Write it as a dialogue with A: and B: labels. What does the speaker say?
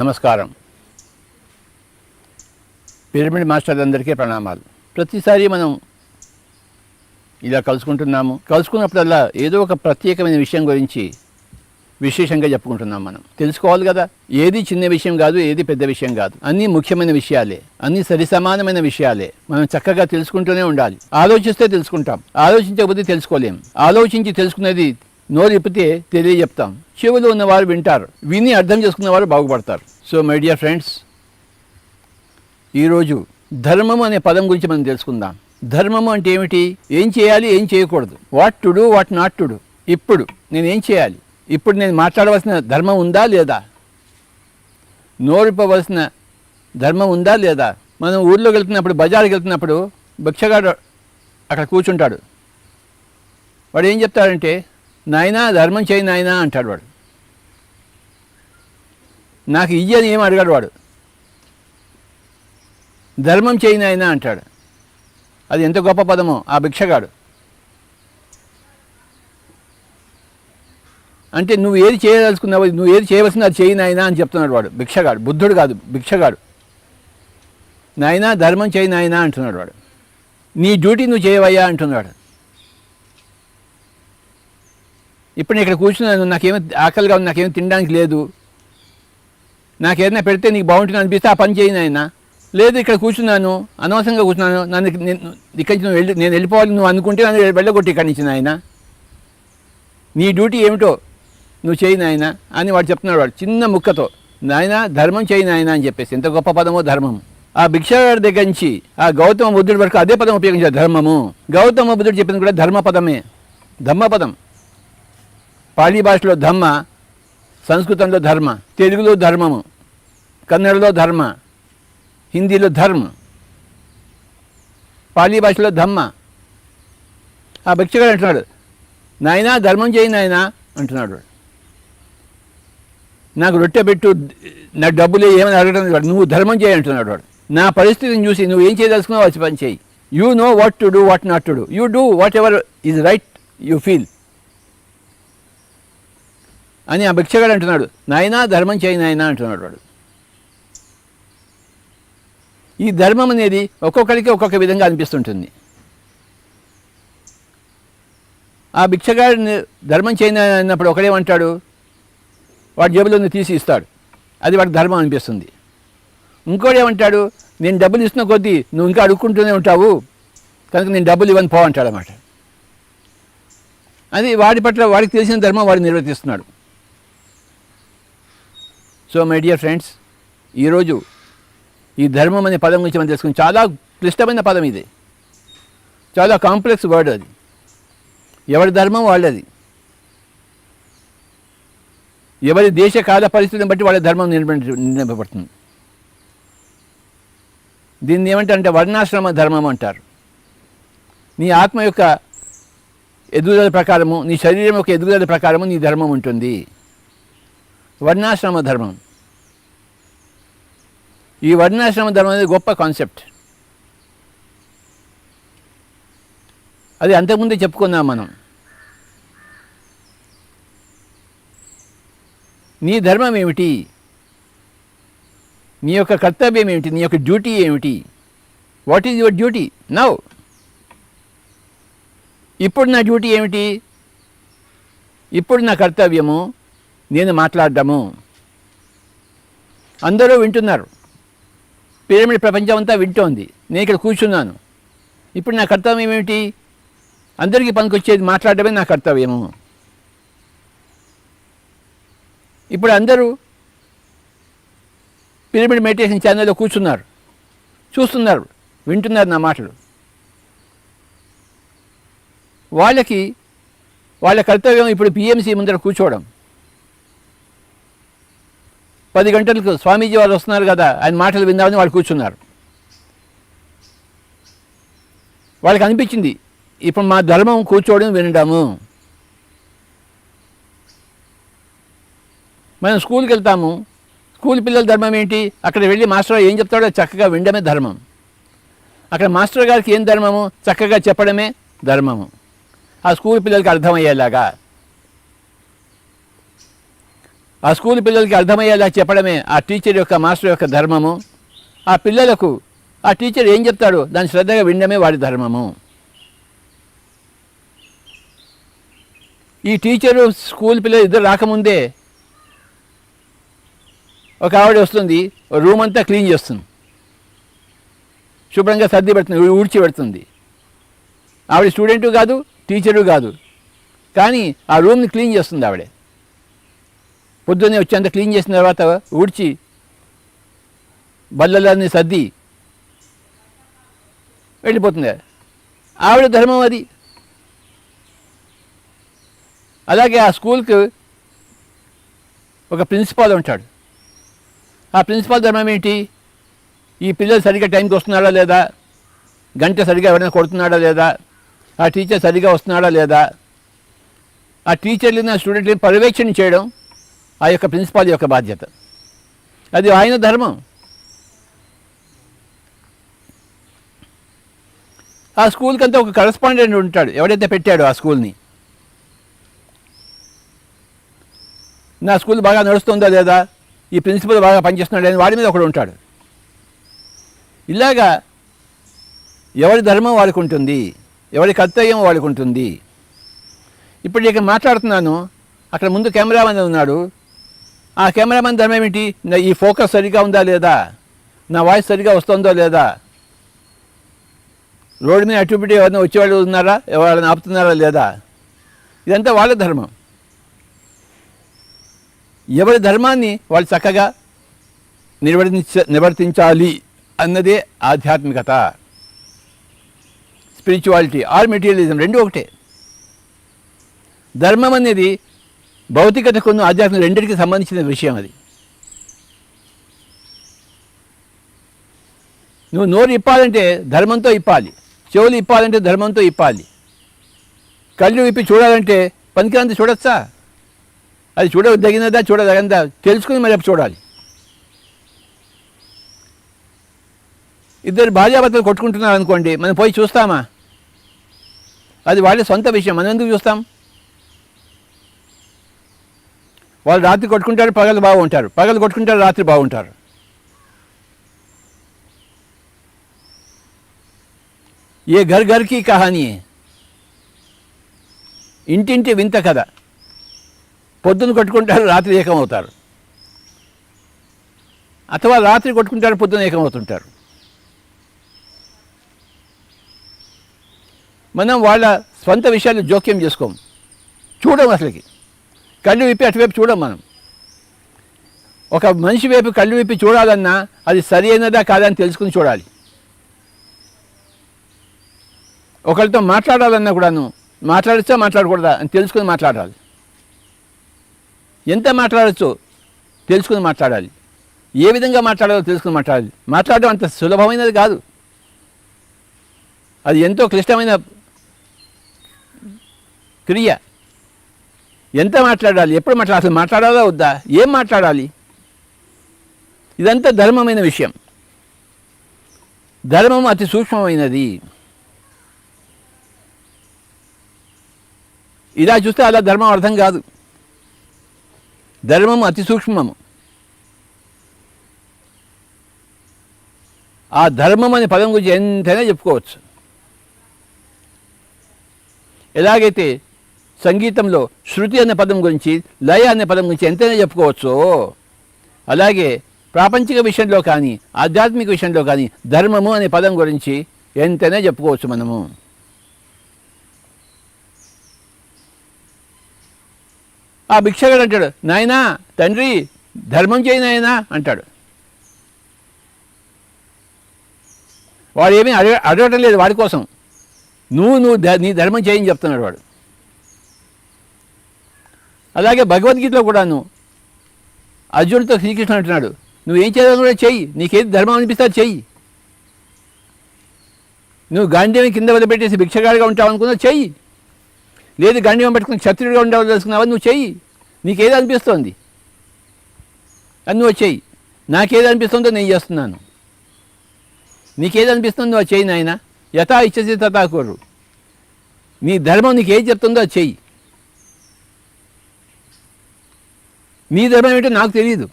A: నమస్కారం. పిరమిడ్ మాస్టర్లందరికీ ప్రణామాలు. ప్రతిసారి మనం ఇలా కలుసుకున్నప్పుడల్లా ఏదో ఒక ప్రత్యేకమైన విషయం గురించి విశేషంగా చెప్పుకుంటున్నాం. మనం తెలుసుకోవాలి కదా, ఏది చిన్న విషయం కాదు, ఏది పెద్ద విషయం కాదు, అన్నీ ముఖ్యమైన విషయాలే, అన్నీ సరిసమానమైన విషయాలే. మనం చక్కగా తెలుసుకుంటూనే ఉండాలి. ఆలోచిస్తే తెలుసుకుంటాం, ఆలోచించకపోతే తెలుసుకోలేం. ఆలోచించి తెలుసుకునేది నోరిప్పితే తెలియజెప్తాం. చెవులు ఉన్నవారు వింటారు, విని అర్థం చేసుకున్నవారు బాగుపడతారు. సో మై డియర్ ఫ్రెండ్స్, ఈరోజు ధర్మము అనే పదం గురించి మనం తెలుసుకుందాం. ధర్మము అంటే ఏమిటి, ఏం చేయాలి, ఏం చేయకూడదు, what to do, what not to do. ఇప్పుడు నేనేం చేయాలి, ఇప్పుడు నేను మాట్లాడవలసిన ధర్మం ఉందా లేదా, నోరిప్పవలసిన ధర్మం ఉందా లేదా. మనం ఊళ్ళోకి వెళ్తున్నప్పుడు, బజార్కి వెళ్తున్నప్పుడు భిక్షగాడు అక్కడ కూర్చుంటాడు. వాడు ఏం చెప్తాడంటే, నాయనా ధర్మం చేయి నాయనా అంటాడు. వాడు నాకు ఇయ్యని ఏం అడిగాడు, వాడు ధర్మం చేయి నాయనా అంటాడు. అది ఎంత గొప్ప పదమో ఆ భిక్షగాడు. అంటే నువ్వు ఏది చేయదలుచుకున్నావు, నువ్వు ఏది చేయవలసింది అది చేయి నాయనా అని చెప్తున్నాడు వాడు. భిక్షగాడు, బుద్ధుడు కాదు, భిక్షగాడు. నాయనా ధర్మం చేయి నాయనా అంటున్నాడు వాడు. నీ డ్యూటీ నువ్వు చేయవయ్యా అంటున్నాడు. ఇప్పుడు నేను ఇక్కడ కూర్చున్నాను, నాకేమో ఆకలిగా ఉంది, నాకేమో తినడానికి లేదు, నాకేదైనా పెడితే నీకు బాగుంటుంది అనిపిస్తే ఆ పని చేయి నాయనా. లేదు ఇక్కడ కూర్చున్నాను, అనవసరంగా కూర్చున్నాను, నన్ను ఇక్కడి నుంచి నేను వెళ్ళిపోవాలి నువ్వు అనుకుంటే నన్ను వెళ్ళగొట్టి ఇక్కడి నుంచి నాయన, నీ డ్యూటీ ఏమిటో నువ్వు చేయి నాయన అని వాడు చెప్తున్నాడు. వాడు చిన్న ముక్కతో నాయన ధర్మం చేయి నాయన అని చెప్పేసి. ఎంత గొప్ప పదమో ధర్మం. ఆ భిక్షగాడి దగ్గర నుంచి ఆ గౌతమ బుద్ధుడి వరకు అదే పదం ఉపయోగించారు, ధర్మము. గౌతమ బుద్ధుడు చెప్పింది కూడా ధర్మపదమే, ధమ్మపదం. పాళీ భాషలో ధమ్మ, సంస్కృతంలో ధర్మ, తెలుగులో ధర్మము, కన్నడలో ధర్మ, హిందీలో ధర్మ, పాళీ భాషలో ధమ్మ. ఆ భిక్షగాడు అంటున్నాడు, నాయనా ధర్మం చేయి నాయనా అంటున్నాడు. నాకు రొట్టె పెట్టు, నాకు డబ్బులే ఏమని అడగడం వాడు. నువ్వు ధర్మం చేయి అంటున్నాడు వాడు. నా పరిస్థితిని చూసి నువ్వు ఏం చేయదలుచుకున్నావు వచ్చి పని చేయి. You know what to do, what not to do. You do what ever is right you feel అని ఆ భిక్షగాడు అంటున్నాడు. నాయనా ధర్మం చేయి నాయనా అంటున్నాడు వాడు. ఈ ధర్మం అనేది ఒక్కొక్కరికి ఒక్కొక్క విధంగా అనిపిస్తుంటుంది. ఆ భిక్షగాడిని ధర్మం చేయని అన్నప్పుడు ఒకడేమంటాడు, వాడి జేబులో తీసి ఇస్తాడు, అది వాడికి ధర్మం అనిపిస్తుంది. ఇంకోడేమంటాడు, నేను డబ్బులు ఇస్తున్న కొద్దీ నువ్వు ఇంకా అడుక్కుంటూనే ఉంటావు కనుక నేను డబ్బులు ఇవ్వని పో అంటాడు అన్నమాట. అది వాడి పట్ల వాడికి తెలిసిన ధర్మం వాడు నిర్వర్తిస్తున్నాడు. సో మై డియర్ ఫ్రెండ్స్, ఈరోజు ఈ ధర్మం అనే పదం గురించి మనం తెలుసుకుని, చాలా క్లిష్టమైన పదం ఇది, చాలా కాంప్లెక్స్ వర్డ్. అది ఎవరి ధర్మం వాళ్ళది, ఎవరి దేశ కాల పరిస్థితిని బట్టి వాళ్ళ ధర్మం నిర్ణయింపబడుతుంది. దీన్ని ఏమంటారంటే వర్ణాశ్రమ ధర్మం అంటారు. నీ ఆత్మ యొక్క ఎదుగుదల ప్రకారము, నీ శరీరం యొక్క ఎదుగుదల ప్రకారము నీ ధర్మం ఉంటుంది. వర్ణాశ్రమ ధర్మం. ఈ వర్ణాశ్రమ ధర్మం అనేది గొప్ప కాన్సెప్ట్. అది అంతకుముందే చెప్పుకున్నాం మనం. నీ ధర్మం ఏమిటి, నీ యొక్క కర్తవ్యం ఏమిటి, నీ యొక్క డ్యూటీ ఏమిటి, what is your duty now. ఇప్పుడు నా డ్యూటీ ఏమిటి, ఇప్పుడు నా కర్తవ్యము నేను మాట్లాడటము. అందరూ వింటున్నారు, పిరమిడ్ ప్రపంచం అంతా వింటోంది, నేను ఇక్కడ కూర్చున్నాను. ఇప్పుడు నా కర్తవ్యం ఏమిటి, అందరికీ పనికొచ్చేది మాట్లాడటమే నా కర్తవ్యము. ఇప్పుడు అందరూ పిరమిడ్ మెడిటేషన్ ఛానల్లో కూర్చున్నారు, చూస్తున్నారు, వింటున్నారు నా మాటలు. వాళ్ళకి వాళ్ళ కర్తవ్యం ఇప్పుడు పిఎంసి ముందర కూర్చోవడం. 10 గంటలకు స్వామీజీ వాళ్ళు వస్తున్నారు కదా, ఆయన మాటలు విందామని వాళ్ళు కూర్చున్నారు. వాళ్ళకి అనిపించింది ఇప్పుడు మా ధర్మం కూర్చోవడం వినడము. మనం స్కూల్కి వెళ్తాము, స్కూల్ పిల్లల ధర్మం ఏంటి, అక్కడ వెళ్ళి మాస్టర్ ఏం చెప్తాడో చక్కగా వినడమే ధర్మం. అక్కడ మాస్టర్ గారికి ఏం ధర్మము, చక్కగా చెప్పడమే ధర్మము, ఆ స్కూల్ పిల్లలకి అర్థమయ్యేలాగా. ఆ స్కూల్ పిల్లలకి అర్థమయ్యేలా చెప్పడమే ఆ టీచర్ యొక్క మాస్టర్ యొక్క ధర్మము. ఆ పిల్లలకు ఆ టీచర్ ఏం చెప్తాడో దాన్ని శ్రద్ధగా వినడమే వాడి ధర్మము. ఈ టీచరు స్కూల్ పిల్లలు ఇద్దరు రాకముందే ఒక ఆవిడ వస్తుంది, రూమ్ అంతా క్లీన్ చేస్తుంది, శుభ్రంగా సర్ది పెడుతుంది, ఊడ్చి పెడుతుంది. ఆవిడ స్టూడెంటు కాదు, టీచరు కాదు, కానీ ఆ రూమ్ని క్లీన్ చేస్తుంది ఆవిడే. పొద్దున్నే వచ్చేంత క్లీన్ చేసిన తర్వాత ఊడ్చి బల్లలన్నీ సర్ది వెళ్ళిపోతుంది. ఆవిడ ధర్మం అది. అలాగే ఆ స్కూల్కి ఒక ప్రిన్సిపాల్ ఉంటాడు. ఆ ప్రిన్సిపాల్ ధర్మం ఏంటి? ఈ పిల్లలు సరిగ్గా టైంకి వస్తున్నాడా లేదా, గంట సరిగ్గా ఎవరైనా కొడుతున్నాడా లేదా, ఆ టీచర్ సరిగ్గా వస్తున్నాడా లేదా, ఆ టీచర్ని ఆ స్టూడెంట్ని పర్యవేక్షణ చేయడం ఆ యొక్క ప్రిన్సిపాల్ యొక్క బాధ్యత. అది ఆయన ధర్మం. ఆ స్కూల్కి అంతా ఒక కరస్పాండెంట్ ఉంటాడు, ఎవడైతే పెట్టాడో ఆ స్కూల్ని. నా స్కూల్ బాగా నడుస్తుందా లేదా, ఈ ప్రిన్సిపల్ బాగా పనిచేస్తున్నాడు అని వాడి మీద ఒకడు ఉంటాడు. ఇలాగా ఎవరి ధర్మం వాడికి ఉంటుంది, ఎవరి కర్తవ్యం వాడికి ఉంటుంది. ఇప్పుడు ఇక మాట్లాడుతున్నాను, అక్కడ ముందు కెమెరామెన్ ఉన్నాడు. ఆ కెమెరామెన్ ధర్మం ఏమిటి? ఈ ఫోకస్ సరిగ్గా ఉందా లేదా, నా వాయిస్ సరిగ్గా వస్తుందో లేదా, రోడ్డు మీద అటు ఇటు ఎవరైనా వచ్చేవాళ్ళు ఉన్నారా, ఎవరైనా ఆపుతున్నారా లేదా, ఇదంతా వాళ్ళ ధర్మం. ఎవరి ధర్మాన్ని వాళ్ళు చక్కగా నిర్వర్తించాలి అన్నదే ఆధ్యాత్మికత. స్పిరిచువాలిటీ ఆర్ మెటీరియలిజం రెండు ఒకటే. ధర్మం అనేది భౌతికతకును ఆధ్యాత్మిక రెండింటికి సంబంధించిన విషయం. అది నువ్వు నోరు ఇప్పాలంటే ధర్మంతో ఇప్పాలి, చెవులు ఇప్పాలంటే ధర్మంతో ఇప్పాలి, కళ్ళు విప్పి చూడాలంటే పనికిరాంతి చూడొచ్చా? అది చూడదగినదా చూడదగినదా తెలుసుకుని మరి చూడాలి. ఇద్దరు భార్యాభర్తలు కొట్టుకుంటున్నారు అనుకోండి, మనం పోయి చూస్తామా? అది వాళ్ళ సొంత విషయం, మనం ఎందుకు చూస్తాం? వాళ్ళు రాత్రి కొట్టుకుంటారు, పగలు బాగుంటారు, పగలు కొట్టుకుంటారు, రాత్రి బాగుంటారు. ఏ ఘర్ ఘర్కి కహానీ, ఇంటింటి వింత కథ. పొద్దున్న కొట్టుకుంటారు, రాత్రి ఏకమవుతారు, అథవా రాత్రి కొట్టుకుంటారు, పొద్దున్న ఏకమవుతుంటారు. మనం వాళ్ళ స్వంత విషయాలు జోక్యం చేసుకోం, చూడం. అసలుకి కళ్ళు విప్పి అటువైపు చూడం. మనం ఒక మనిషి వైపు కళ్ళు విప్పి చూడాలన్నా అది సరి అయినదా కాదని తెలుసుకుని చూడాలి. ఒకరితో మాట్లాడాలన్నా కూడాను మాట్లాడచ్చా మాట్లాడకూడదా అని తెలుసుకుని మాట్లాడాలి. ఎంత మాట్లాడచ్చో తెలుసుకుని మాట్లాడాలి, ఏ విధంగా మాట్లాడాలో తెలుసుకుని మాట్లాడాలి. మాట్లాడడం అంత సులభమైనది కాదు, అది ఎంతో క్లిష్టమైన క్రియ. ఎంత మాట్లాడాలి, ఎప్పుడు మాట్లాడాలి, అసలు మాట్లాడాలా వద్దా, ఏం మాట్లాడాలి, ఇదంతా ధర్మమైన విషయం. ధర్మం అతి సూక్ష్మమైనది. ఇలా చూస్తే అలా ధర్మం అర్థం కాదు. ధర్మం అతి సూక్ష్మము. ఆ ధర్మం అనే పదం గురించి ఎంతైనా చెప్పుకోవచ్చు. ఎలాగైతే సంగీతంలో శృతి అనే పదం గురించి, లయ అనే పదం గురించి ఎంతైనా చెప్పుకోవచ్చు, అలాగే ప్రాపంచిక విషయంలో కానీ ఆధ్యాత్మిక విషయంలో కానీ ధర్మము అనే పదం గురించి ఎంతైనా చెప్పుకోవచ్చు మనము. ఆ భిక్షగాడు అంటాడు, నాయనా తండ్రి ధర్మం చేయి నాయనా అంటాడు. వాడు ఏమీ అడగటం లేదు వాడి కోసం, నువ్వు నీ ధర్మం చేయని చెప్తున్నాడు వాడు. అలాగే భగవద్గీతలో కూడాను అర్జునుడితో శ్రీకృష్ణుడు అంటున్నాడు, నువ్వేం చేయాలో కూడా చెయ్యి, నీకేది ధర్మం అనిపిస్తే చెయ్యి. నువ్వు గాంధీని కింద వదిలిపెట్టేసి భిక్షగాడిగా ఉంటావు అనుకున్నావు, చెయ్యి. లేదు గాంధీవం పెట్టుకుని క్షత్రియుడిగా ఉండవలసుకున్నావా, నువ్వు చెయ్యి. నీకేది అనిపిస్తోంది అని నువ్వు చెయ్యి. నాకేది అనిపిస్తుందో నేను చేస్తున్నాను, నీకేది అనిపిస్తుందో అది చెయ్యి నాయన. యథా ఇచ్చసి తథా కురు. నీ ధర్మం నీకేది చెప్తుందో అది చెయ్యి. నీ ధర్మం ఏంటో నాకు తెలియదు.